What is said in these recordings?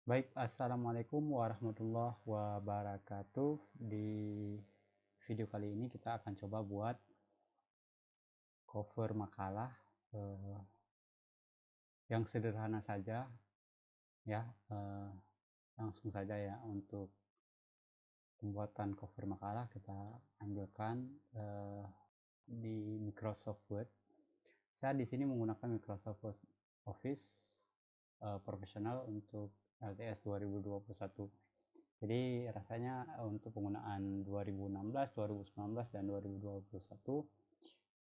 Baik, assalamualaikum warahmatullahi wabarakatuh. Di video kali ini kita akan coba buat cover makalah eh, yang sederhana saja, ya. Langsung saja ya untuk pembuatan cover makalah kita ambilkan di Microsoft Word. Saya di sini menggunakan Microsoft Office profesional untuk LTS 2021. Jadi rasanya untuk penggunaan 2016, 2019 dan 2021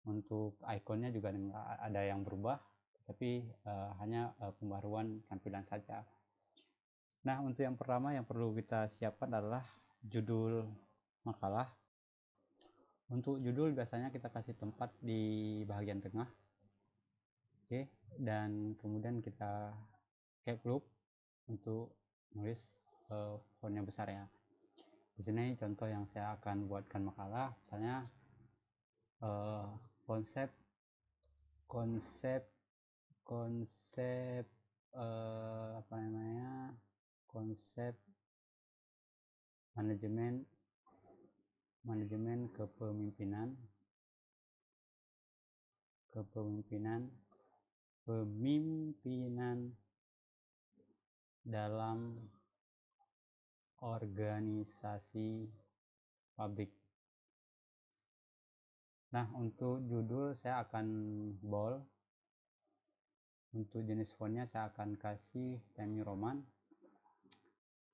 untuk ikonnya juga ada yang berubah, tapi hanya pembaruan tampilan saja. Nah, untuk yang pertama yang perlu kita siapkan adalah judul makalah. Untuk judul biasanya kita kasih tempat di bagian tengah. Oke, dan kemudian kita caps lock untuk nulis fontnya besar ya. Di sini contoh yang saya akan buatkan makalah, misalnya eh, konsep konsep konsep apa namanya, konsep manajemen manajemen kepemimpinan pemimpinan dalam organisasi pabrik. Nah, untuk judul saya akan bold. Untuk jenis fontnya saya akan kasih Times New Roman.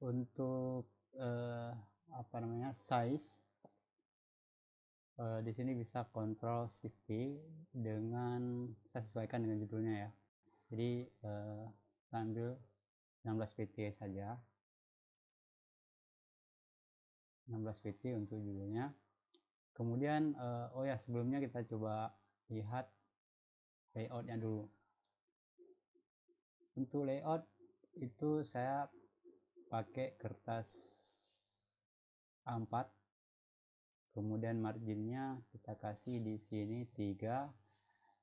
Untuk apa namanya, size di sini bisa Ctrl Shift P, dengan saya sesuaikan dengan judulnya ya. Jadi saya ambil 16 pt saja, 16 pt untuk judulnya. Kemudian oh ya, sebelumnya kita coba lihat layoutnya dulu. Untuk layout itu saya pakai kertas A4, kemudian marginnya kita kasih di sini 3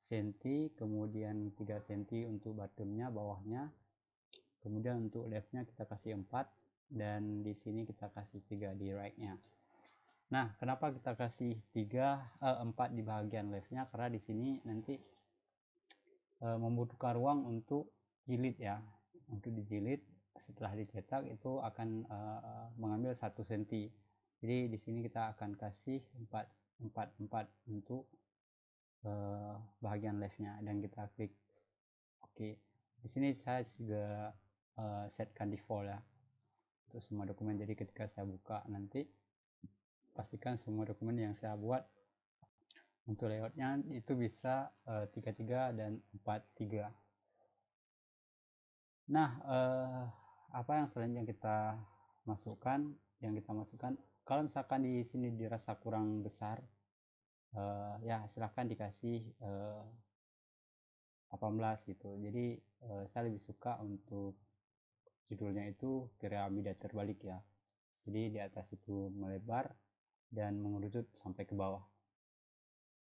cm, kemudian 3 cm untuk bottomnya, bawahnya, kemudian untuk leftnya kita kasih 4, dan di sini kita kasih 3 di rightnya. Nah, kenapa kita kasih 4 di bagian leftnya? Karena di sini nanti membutuhkan ruang untuk jilid ya, untuk dijilid. Setelah dicetak itu akan mengambil 1 cm. Jadi di sini kita akan kasih 4 untuk bagian leftnya, dan kita klik oke. Di sini saya juga setkan default ya untuk semua dokumen. Jadi ketika saya buka nanti, pastikan semua dokumen yang saya buat untuk layoutnya itu bisa 33 dan 43. Nah, apa yang selanjutnya kita masukkan? Kalau misalkan di sini dirasa kurang besar, ya silahkan dikasih 18 gitu. Jadi saya lebih suka untuk judulnya itu piramida terbalik ya. Jadi di atas itu melebar dan mengerucut sampai ke bawah.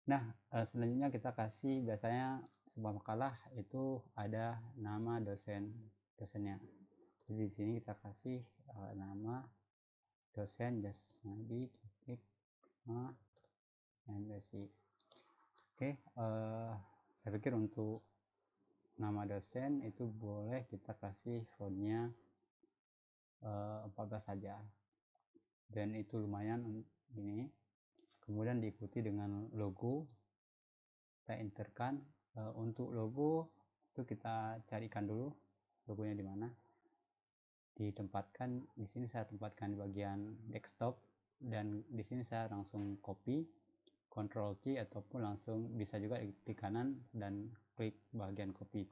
Nah, selanjutnya kita kasih, biasanya sebuah makalah itu ada nama dosennya. Jadi di sini kita kasih nama dosen Jasmadi Taufik MSI. Oke, saya pikir untuk nama dosen itu boleh kita kasih fontnya 14 saja, dan itu lumayan ini. Kemudian diikuti dengan logo, kita enterkan. Untuk logo itu kita carikan dulu logonya di mana, ditempatkan. Di sini saya tempatkan di bagian desktop, dan di sini saya langsung copy, Ctrl C, ataupun langsung bisa juga di kanan dan klik bagian copy,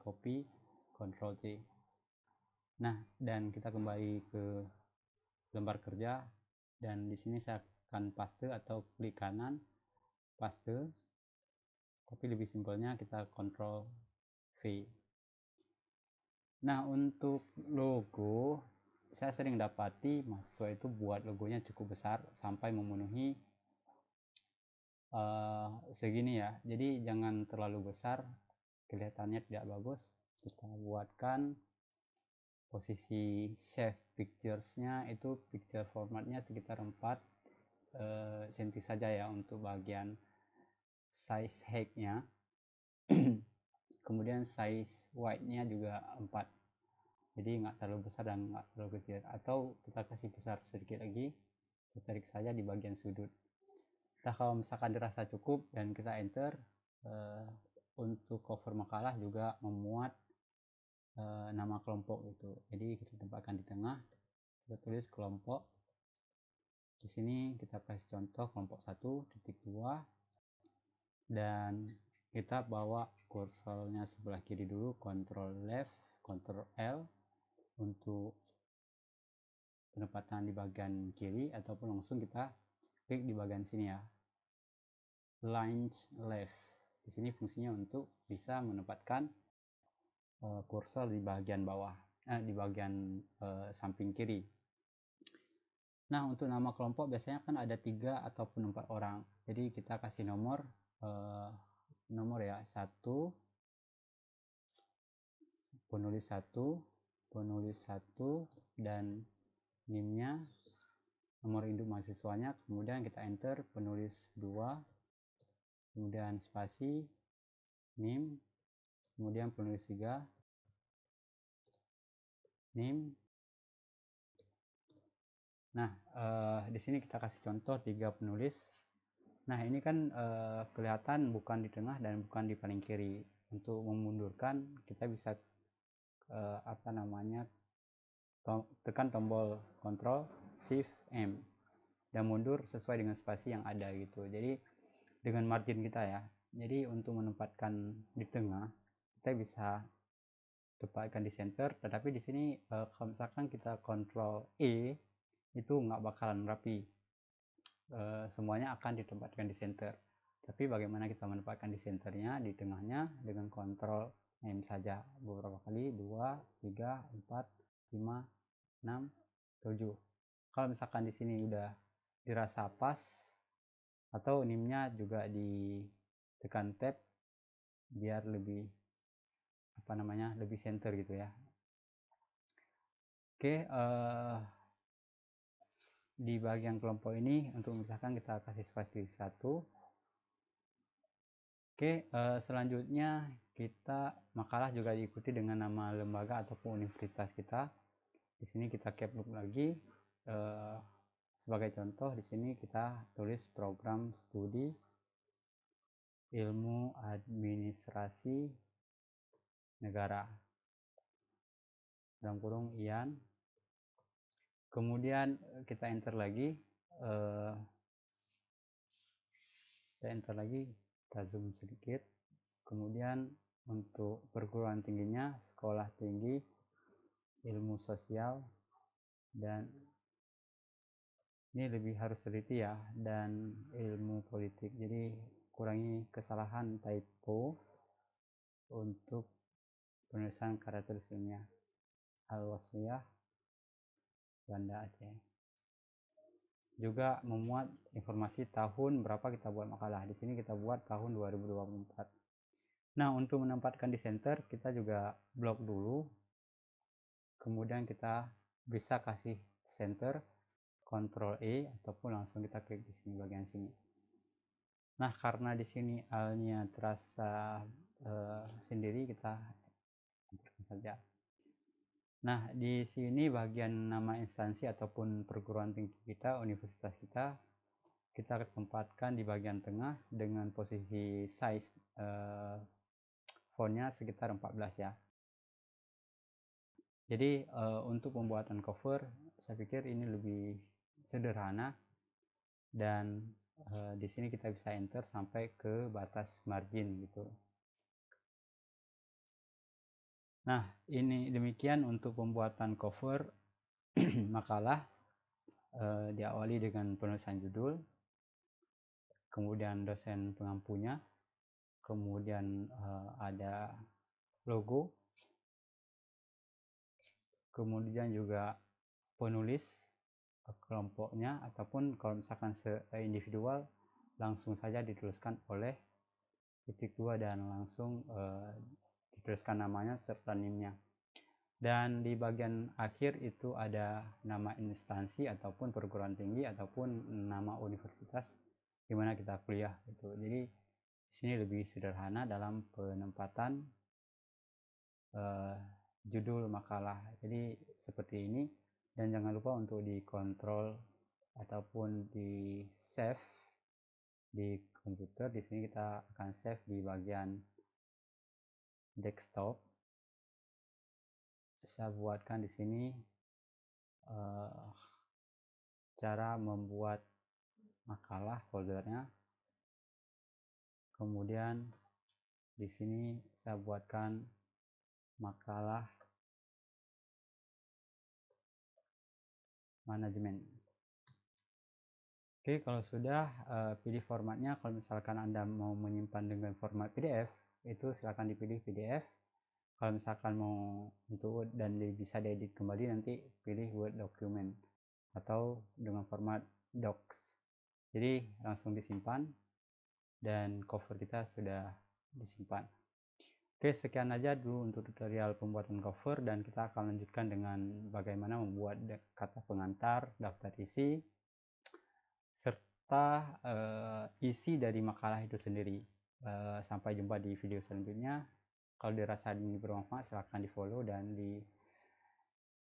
Ctrl C. Nah, dan kita kembali ke lembar kerja, dan di sini saya akan paste atau klik kanan paste, tapi lebih simpelnya kita Ctrl V. Nah, untuk logo saya sering dapati mahasiswa itu buat logonya cukup besar sampai memenuhi segini ya. Jadi jangan terlalu besar, kelihatannya tidak bagus. Kita buatkan posisi save pictures-nya itu picture formatnya sekitar 4 cm saja ya untuk bagian size height-nya. Kemudian size width-nya juga 4, jadi nggak terlalu besar dan nggak terlalu kecil, atau kita kasih besar sedikit lagi, kita tarik saja di bagian sudut. Nah, kalau misalkan dirasa cukup dan kita enter, untuk cover makalah juga memuat nama kelompok itu. Jadi kita tempatkan di tengah, kita tulis kelompok. Di sini kita kasih contoh kelompok 1.2, dan kita bawa kursornya sebelah kiri dulu, Ctrl left, Ctrl L untuk penempatan di bagian kiri, ataupun langsung kita klik di bagian sini ya, Line left. Di sini fungsinya untuk bisa menempatkan kursor di bagian bawah, di bagian samping kiri. Nah, untuk nama kelompok biasanya kan ada 3 ataupun 4 orang. Jadi kita kasih nomor ya, 1, penulis 1, dan NIM-nya, nomor induk mahasiswanya, kemudian kita enter penulis 2, kemudian spasi, NIM, kemudian penulis 3, NIM. Nah, di sini kita kasih contoh 3 penulis. Nah, ini kan kelihatan bukan di tengah dan bukan di paling kiri. Untuk memundurkan kita bisa tekan tombol Ctrl Shift M dan mundur sesuai dengan spasi yang ada gitu. Jadi dengan margin kita ya. Jadi untuk menempatkan di tengah kita bisa tempatkan di center, tetapi di sini kalau misalkan kita Ctrl E itu nggak bakalan rapi, semuanya akan ditempatkan di center. Tapi bagaimana kita menempatkan di centernya, di tengahnya, dengan Ctrl M saja beberapa kali, 2, 3, 4, 5, 6, 7. Kalau misalkan di sini udah dirasa pas, atau NIM-nya juga ditekan tab biar lebih lebih center gitu ya. Oke, di bagian kelompok ini untuk misalkan kita kasih spasi 1. Oke, selanjutnya kita makalah juga diikuti dengan nama lembaga ataupun universitas kita. Di sini kita cap loop lagi. Sebagai contoh di sini kita tulis program studi ilmu administrasi negara, dalam kurung IAN. Kemudian kita enter lagi, kita zoom sedikit. Kemudian untuk perguruan tingginya sekolah tinggi ilmu sosial, dan ini lebih harus teliti ya, dan ilmu politik. Jadi kurangi kesalahan typo untuk penulisan karakter ilmiah. Al-Wasliyah Banda Aceh. Juga memuat informasi tahun berapa kita buat makalah. Di sini kita buat tahun 2024. Nah, untuk menempatkan di center kita juga blok dulu. Kemudian kita bisa kasih center, Ctrl E, ataupun langsung kita klik di sini bagian sini. Nah, karena di sini alnya terasa sendiri, kita enter saja. Nah, di sini bagian nama instansi ataupun perguruan tinggi kita, universitas kita tempatkan di bagian tengah dengan posisi size fontnya sekitar 14 ya. Jadi untuk pembuatan cover saya pikir ini lebih sederhana, dan di sini kita bisa enter sampai ke batas margin gitu. Nah, ini demikian untuk pembuatan cover makalah. Diawali dengan penulisan judul, kemudian dosen pengampunya, kemudian ada logo, kemudian juga penulis kelompoknya, ataupun kalau misalkan individual langsung saja dituliskan oleh titik 2 dan langsung dituliskan namanya serta NIM-nya. Dan di bagian akhir itu ada nama instansi ataupun perguruan tinggi ataupun nama universitas di mana kita kuliah gitu. Jadi di sini lebih sederhana dalam penempatan judul makalah. Jadi seperti ini, dan jangan lupa untuk dikontrol ataupun di save di komputer. Di sini kita akan save di bagian desktop. Saya buatkan di sini cara membuat makalah foldernya. Kemudian di sini saya buatkan makalah manajemen. Oke, kalau sudah pilih formatnya. Kalau misalkan Anda mau menyimpan dengan format PDF, itu silakan dipilih PDF. Kalau misalkan mau untuk Word dan bisa diedit kembali, nanti pilih Word document atau dengan format Docs. Jadi langsung disimpan dan cover kita sudah disimpan. Oke, sekian aja dulu untuk tutorial pembuatan cover, dan kita akan lanjutkan dengan bagaimana membuat kata pengantar, daftar isi, serta isi dari makalah itu sendiri. Sampai jumpa di video selanjutnya. Kalau dirasa ini bermanfaat, silahkan di follow, dan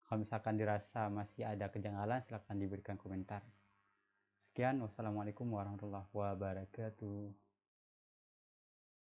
kalau misalkan dirasa masih ada kejanggalan, silahkan diberikan komentar. Sekian, wassalamualaikum warahmatullahi wabarakatuh.